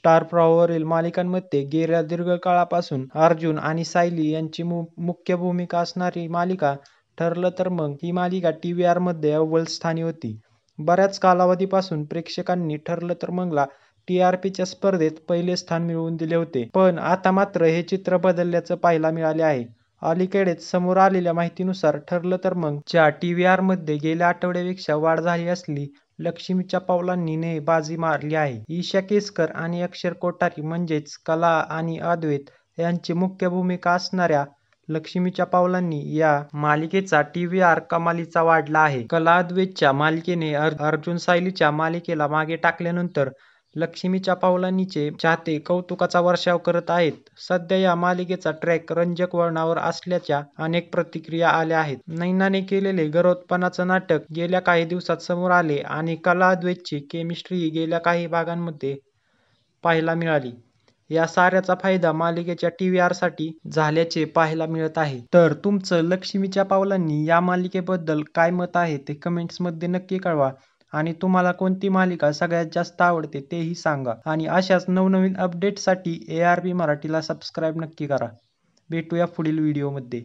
Star प्रवाहावरील मालिकांमध्ये गेल्या दीर्घकाळापासून अर्जुन आणि सायली यांची मुख्य भूमिका असणारी मालिका ठरलं तर मग ही मालिका TVR मध्ये अव्वल स्थानी होती. बऱ्याच कालावधीपासून प्रेक्षकांनी ठरलं तर मगला TRPच्या स्पर्धेत पहिले स्थान मिळवून दिले होते. पण आता मात्र हे चित्र बदलल्याचं पाहायला मिळाले आहे. अलीकडेच समोर आलेल्या माहितीनुसार ठरलं तर मग च्या TVR मध्ये गेल्या आठवड्यापेक्षा वाढ झाली असली लक्ष्मीच्या पावलांनी ने बाजी मारली आहे. ईशा केसकर आणि अक्षर कोठारी म्हणजेच कला आणि अद्वैत यांची मुख्य भूमिका असणाऱ्या लक्ष्मीच्या पावलांनी या मालिकेचा TVR कमालीचा वाढला आहे. कला अद्वैतच्या मालिकेने अर्जुन सायलीच्या मालिकेला मागे टाकल्यानंतर लक्ष्मीच्या पावलांनीचे चाहते कौतुकाचा वर्षाव करत आहेत. सध्या या मालिकेचा ट्रॅक रंजक वळणावर असल्याच्या अनेक प्रतिक्रिया आल्या आहेत. नैनाने केलेले गौरवोत्पन्नाचं नाटक गेल्या काही दिवसात समोर आले आणि कला अद्वैतची केमिस्ट्रीही गेल्या काही भागांमध्ये पाहायला मिळाली. या साऱ्याचा फायदा मालिकेच्या TVR साठी झाल्याचे पाहायला मिळत आहे. तर तुमचं लक्ष्मीच्या पावलांनी या मालिकेबद्दल काय मत आहे ते कमेंट्स मध्ये नक्की कळवा आणि तुम्हाला कोणती मालिका सगळ्यात जास्त आवडते तेही सांगा. आणि अशाच नवनवीन अपडेट्ससाठी ARP मराठीला सबस्क्राईब नक्की करा. भेटूया पुढील व्हिडिओमध्ये.